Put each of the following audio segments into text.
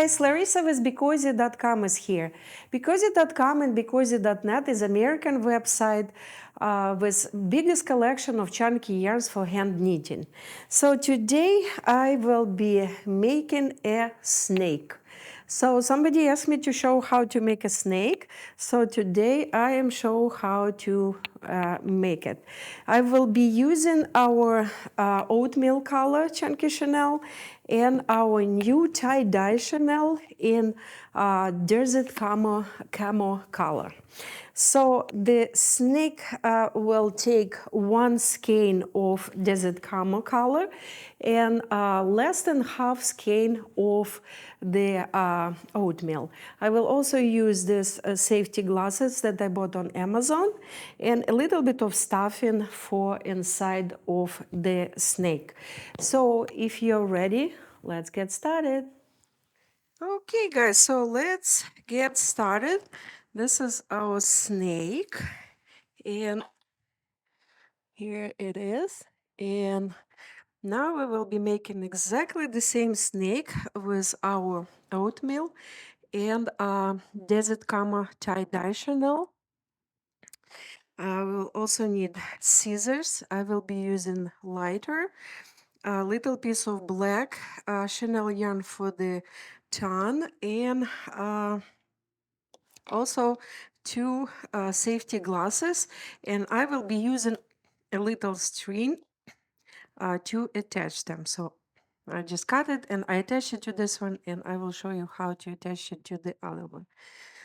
guys, Larissa with BeCozi.com is here. BeCozi.com and BeCozi.net is American website with biggest collection of chunky yarns for hand knitting. So today I will be making a snake. So somebody asked me to show how to make a snake. So today I am show how to make it. I will be using our oatmeal color chunky chenille and our new tie-dye chenille in desert camo color. So the snake will take one skein of desert camo color and less than half skein of the oatmeal. I will also use this safety glasses that I bought on Amazon and a little bit of stuffing for inside of the snake. So if you're ready, let's get started. Okay, guys, so let's get started. This is our snake, and here it is. And now we will be making exactly the same snake with our oatmeal and desert camo tie-dye chenille. I will also need scissors. I will be using lighter, a little piece of black chenille yarn for the ton, and also two safety glasses, and I will be using a little string to attach them. So I just cut it and I attach it to this one, and I will show you how to attach it to the other one.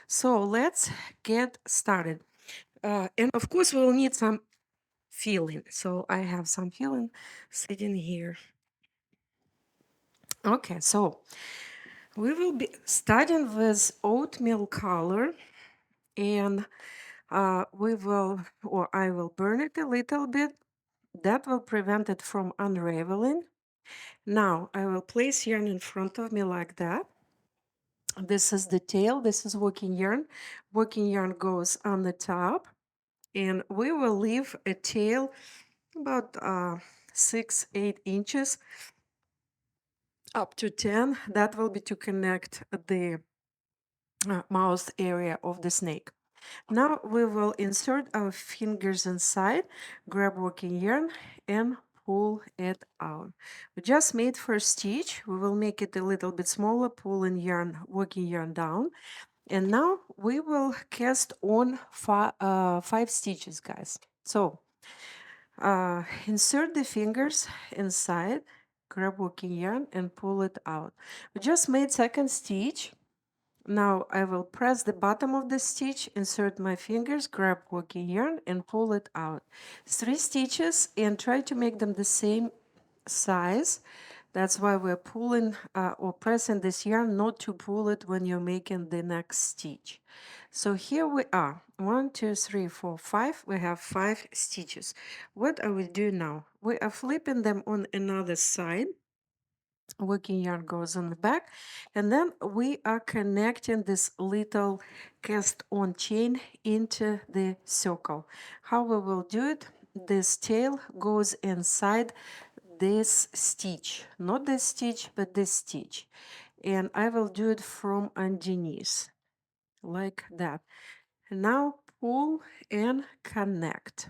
So let's get started. And of course we'll need some filling. So I have some filling sitting here. Okay, so we will be starting with oatmeal color, and I will burn it a little bit. That will prevent it from unraveling. Now I will place yarn in front of me like that. This is the tail, this is working yarn. Working yarn goes on the top, and we will leave a tail about 6-8 inches up to 10. That will be to connect the mouth area of the snake. Now we will insert our fingers inside, grab working yarn and pull it out. We just made first stitch. We will make it a little bit smaller, pulling yarn, working yarn down. And now we will cast on 5 stitches, guys. So insert the fingers inside, grab working yarn and pull it out. We just made second stitch. Now I will press the bottom of the stitch, insert my fingers, grab working yarn and pull it out. 3 stitches, and try to make them the same size. That's why we're pulling or pressing this yarn, not to pull it when you're making the next stitch. So here we are, 1, 2, 3, 4, 5. We have 5 stitches. What I will do now, we are flipping them on another side. Working yarn goes on the back, and then we are connecting this little cast on chain into the circle. How we will do it, this tail goes inside this stitch, not this stitch but this stitch, and I will do it from underneath like that. And now pull and connect.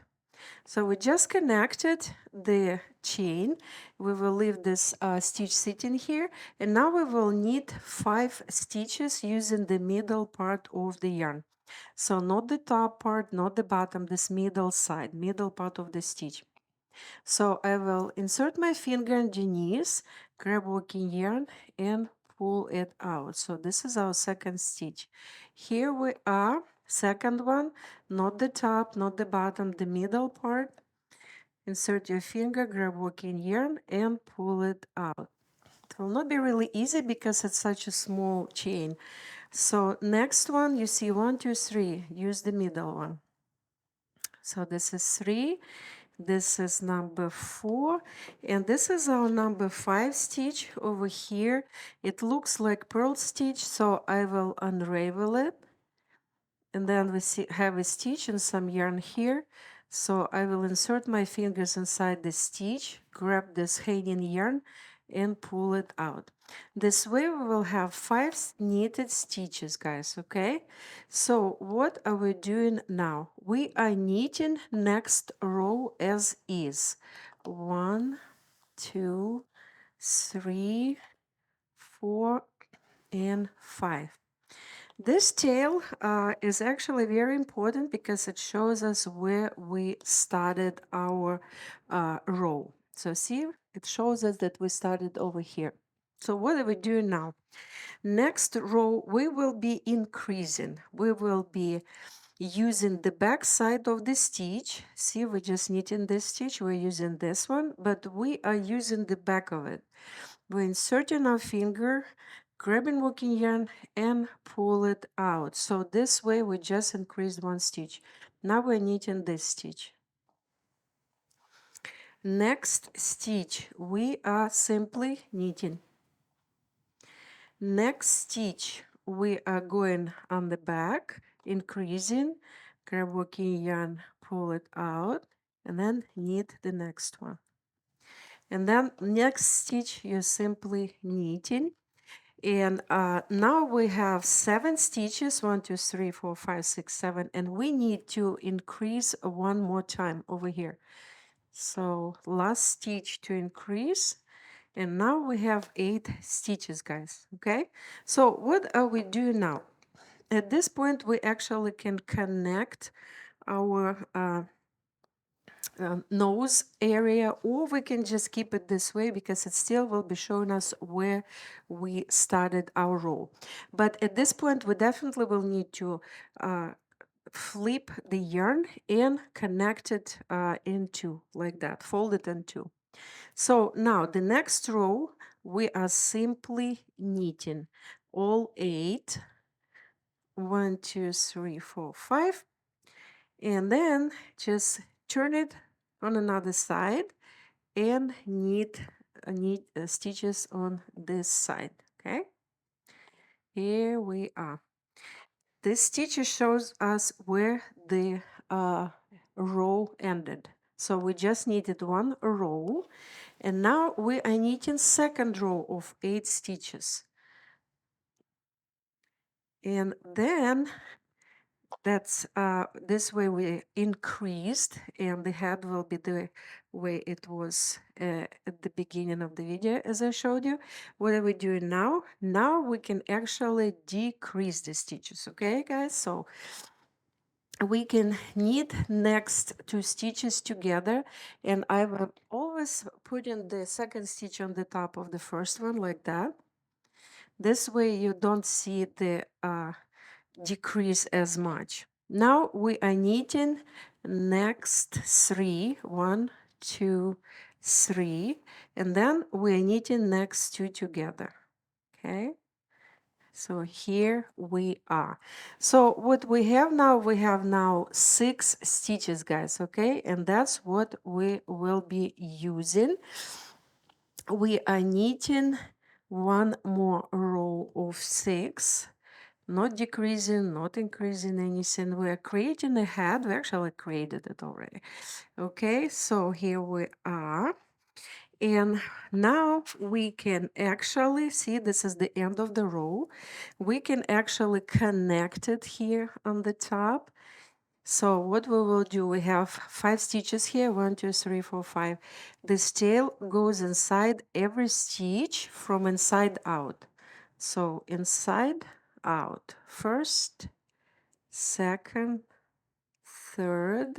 So we just connected the chain. We will leave this stitch sitting here, and now we will need 5 stitches using the middle part of the yarn. So not the top part, not the bottom, this middle side, middle part of the stitch. So I will insert my finger underneath, grab working yarn and pull it out. So this is our second stitch. Here we are, second one, not the top, not the bottom, the middle part. Insert your finger, grab working yarn and pull it out. It will not be really easy because it's such a small chain. So next one, you see 1, 2, 3, use the middle one. So this is 3, this is number 4, and this is our number 5 stitch over here. It looks like purl stitch, so I will unravel it. And then we have a stitch and some yarn here. So I will insert my fingers inside the stitch, grab this hanging yarn and pull it out. This way we will have 5 knitted stitches, guys, okay? So what are we doing now? We are knitting next row as is. 1, 2, 3, 4, and 5. This tail is actually very important because it shows us where we started our row. So see, it shows us that we started over here. So what are we doing now? Next row, we will be increasing. We will be using the back side of the stitch. See, we're just knitting this stitch. We're using this one, but we are using the back of it. We're inserting our finger, grabbing working yarn, and pull it out. So this way we just increased 1 stitch. Now we're knitting this stitch. Next stitch, we are simply knitting. Next stitch, we are going on the back, increasing, grab working yarn, pull it out, and then knit the next one. And then next stitch, you're simply knitting. And now we have 7 stitches, 1, 2, 3, 4, 5, 6, 7, and we need to increase one more time over here. So last stitch to increase, and now we have 8 stitches, guys, okay? So what are we doing now? At this point, we actually can connect our nose area, or we can just keep it this way because it still will be showing us where we started our row. But at this point, we definitely will need to flip the yarn and connect it in two, like that, fold it in two. So now the next row, we are simply knitting all 8, 1, 2, 3, 4, 5, and then just turn it on another side and knit stitches on this side. Okay, here we are. This stitch shows us where the row ended. So we just knitted 1 row, and now we are knitting second row of 8 stitches. And then that's this way we increased, and the head will be the way it was at the beginning of the video, as I showed you. What are we doing now? Now we can actually decrease the stitches, okay, guys? So we can knit next 2 stitches together, and I will always put in the second stitch on the top of the first one, like that. This way you don't see the decrease as much. Now we are knitting next 3, 1, 2, 3, and then we are knitting next 2 together. Okay, so here we are. So what we have now 6 stitches, guys, okay, and that's what we will be using. We are knitting 1 more row of 6, not decreasing, not increasing anything. We are creating a head. We actually created it already. Okay, so here we are. And now we can actually see this is the end of the row. We can actually connect it here on the top. So what we will do, we have 5 stitches here, 1, 2, 3, 4, 5. This tail goes inside every stitch from inside out. So inside out, first, second, third,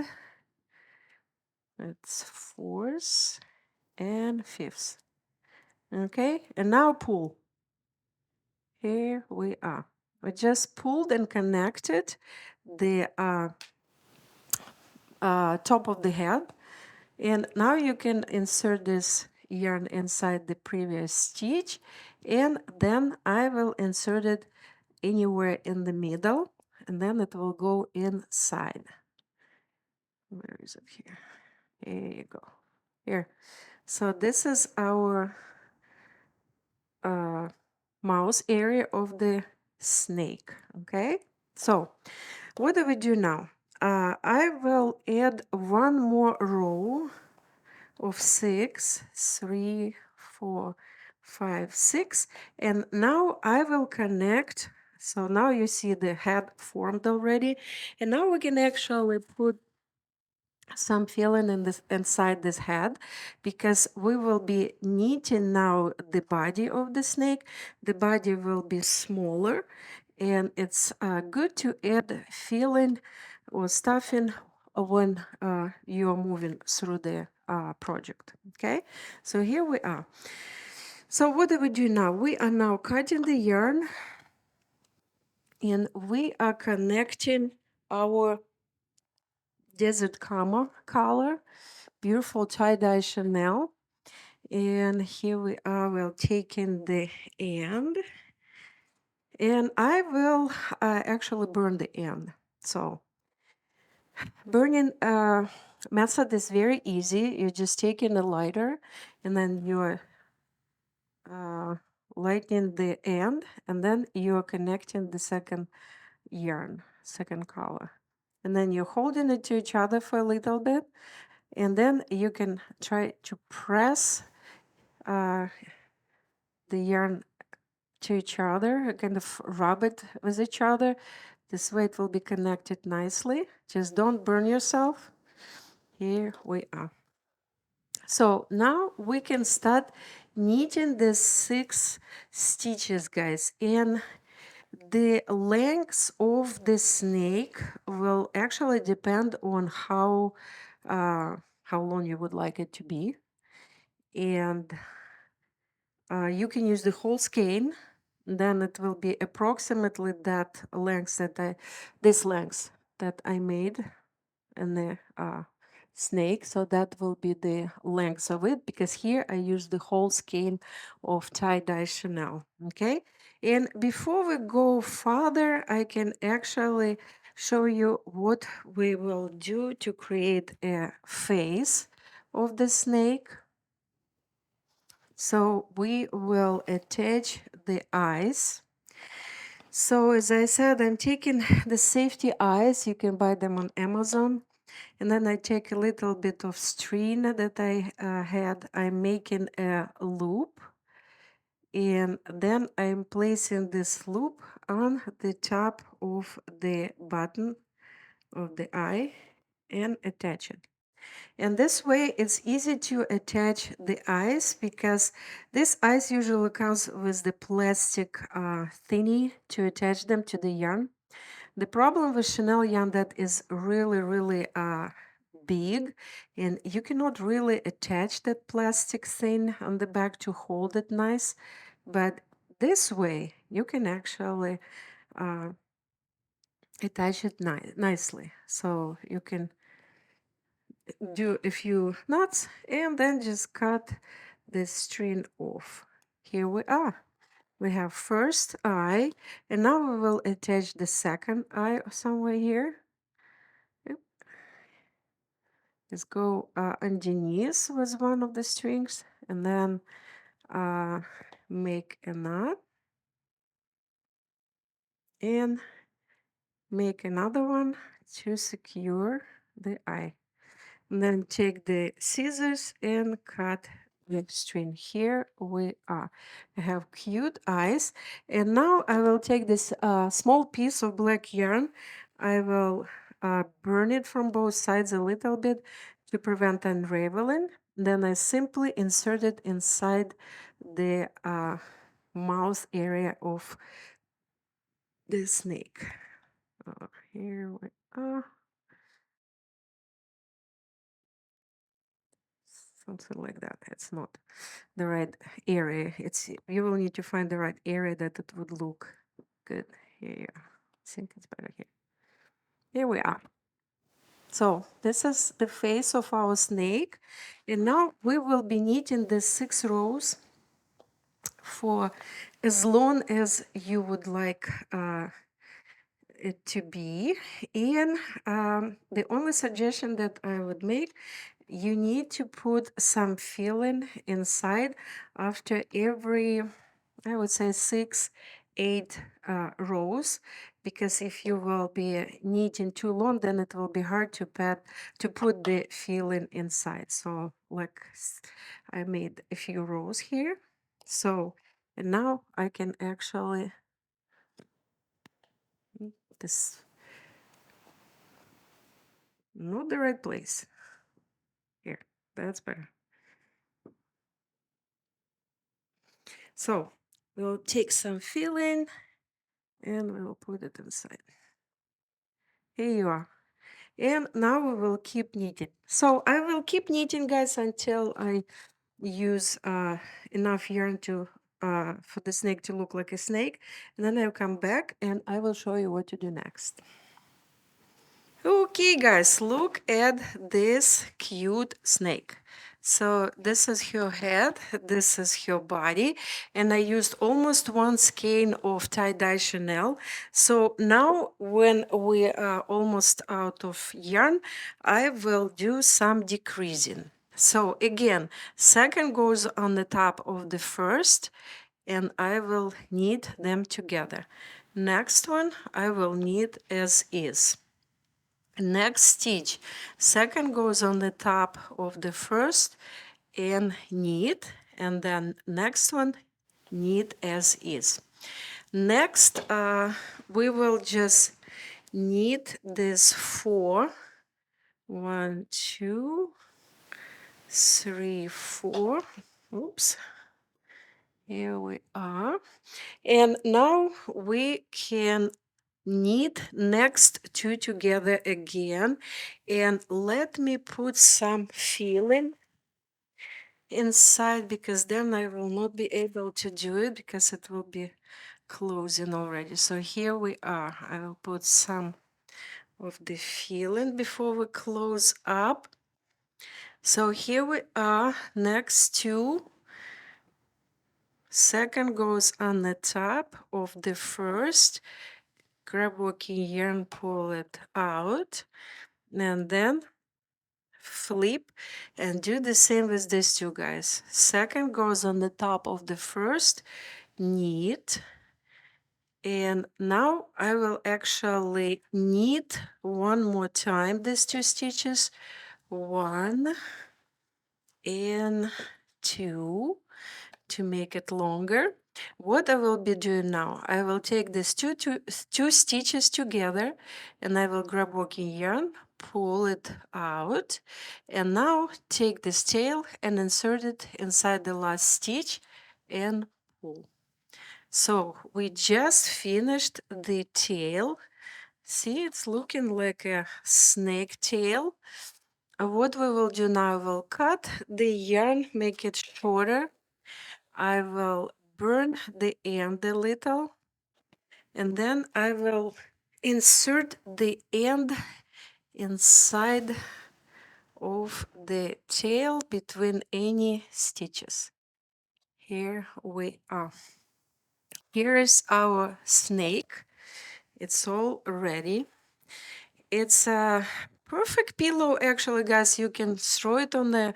it's fourth, and fifth. Okay, and now pull. Here we are. We just pulled and connected the top of the head, and now you can insert this yarn inside the previous stitch, and then I will insert it anywhere in the middle, and then it will go inside. Where is it? Here. Here you go. Here. So this is our mouse area of the snake. Okay. So what do we do now? I will add 1 more row of 6, 3, 4, 5, 6. And now I will connect. So now you see the head formed already. And now we can actually put some filling in this inside this head, because we will be knitting now the body of the snake. The body will be smaller, and it's good to add filling or stuffing when you're moving through the project. Okay, so here we are. So what do we do now? We are now cutting the yarn, and we are connecting our desert camel color, beautiful tie-dye chenille. And here we are, we're taking the end, and I will actually burn the end. So burning method is very easy. You're just taking a lighter, and then you're lighting the end, and then you're connecting the second yarn, second color. And then you're holding it to each other for a little bit, and then you can try to press the yarn to each other, kind of rub it with each other. This way it will be connected nicely. Just don't burn yourself. Here we are. So now we can start knitting the 6 stitches, guys. And the length of the snake will actually depend on how long you would like it to be. And you can use the whole skein, then it will be approximately that length this length that I made in the snake. So that will be the length of it, because here I use the whole skein of tie-dye chenille. Okay, and before we go further, I can actually show you what we will do to create a face of the snake. So we will attach the eyes. So as I said, I'm taking the safety eyes. You can buy them on Amazon. And then I take a little bit of string that I had. I'm making a loop. And then I'm placing this loop on the top of the button of the eye and attach it. And this way it's easy to attach the eyes, because this eyes usually comes with the plastic thingy to attach them to the yarn. The problem with chenille yarn that is really, really big, and you cannot really attach that plastic thing on the back to hold it nice. But this way you can actually attach it nicely. So you can do a few knots and then just cut the string off. Here we are. We have first eye, and now we will attach the second eye somewhere here. Yep. Let's go underneath with one of the strings, and then make a knot and make another one to secure the eye. And then take the scissors and cut the string. Here we are. I have cute eyes. And now I will take this small piece of black yarn. I will burn it from both sides a little bit to prevent unraveling. Then I simply insert it inside the mouth area of the snake. Here we are. Something like that. It's not the right area. It's you will need to find the right area that it would look good. Here, I think it's better here. Here we are. So this is the face of our snake, and now we will be knitting the 6 rows for as long as you would like it to be. And the only suggestion that I would make, you need to put some filling inside after every, I would say 6, 8 rows, because if you will be knitting too long, then it will be hard to put the filling inside. So like I made a few rows here, So, and now I can actually, this, not the right place. Here, that's better. So, we'll take some filling and we'll put it inside. Here you are. And now we will keep knitting. So I will keep knitting, guys, until I use enough yarn to for the snake to look like a snake. And then I'll come back and I will show you what to do next. Okay, guys, look at this cute snake. So this is her head, this is her body, and I used almost one skein of tie-dye chenille. So now when we are almost out of yarn, I will do some decreasing. So again, second goes on the top of the first, and I will knit them together. Next one, I will knit as is. Next stitch, second goes on the top of the first and knit, and then next one, knit as is. Next, we will just knit this 4, 1, 2, 3, 4. Oops, here we are. And now we can knit next two together again, and let me put some filling inside, because then I will not be able to do it because it will be closing already. So here we are. I will put some of the filling before we close up. So here we are, next two. Second goes on the top of the first. Grab working yarn, pull it out, and then flip and do the same with these two, guys. Second goes on the top of the first, knit, and now I will actually knit one more time these two stitches, 1 and 2, to make it longer. What I will be doing now, I will take these two stitches together, and I will grab working yarn, pull it out, and now take this tail and insert it inside the last stitch and pull. So we just finished the tail. See, it's looking like a snake tail. What we will do now, we'll cut the yarn, make it shorter. I will burn the end a little, and then I will insert the end inside of the tail between any stitches. Here we are. Here is our snake. It's all ready. It's a perfect pillow, actually, guys. You can throw it on the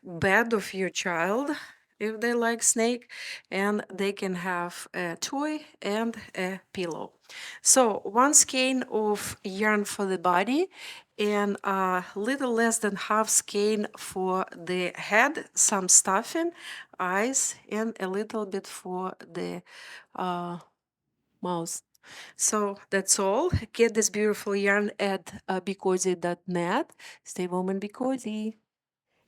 bed of your child if they like snake, and they can have a toy and a pillow. So 1 skein of yarn for the body and a little less than half skein for the head, some stuffing, eyes, and a little bit for the mouth. So that's all. Get this beautiful yarn at BeCozi.net. Stay warm and be cozy.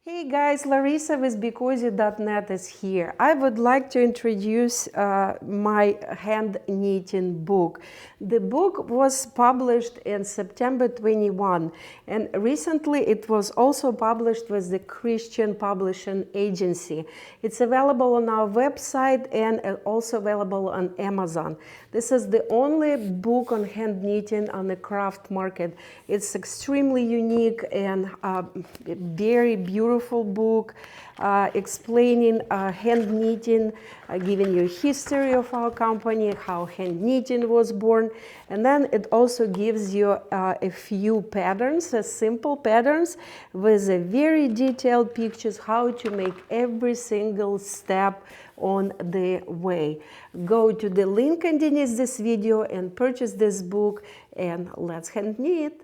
Hey guys, Larissa with BeCozi.net is here. I would like to introduce my hand knitting book. The book was published in September 21, and recently it was also published with the Christian Publishing Agency. It's available on our website and also available on Amazon. This is the only book on hand knitting on the craft market. It's extremely unique and very beautiful book explaining hand knitting, giving you a history of our company, how hand knitting was born, and then it also gives you a few patterns, simple patterns with a very detailed pictures how to make every single step on the way. Go to the link underneath this video and purchase this book, and let's hand knit.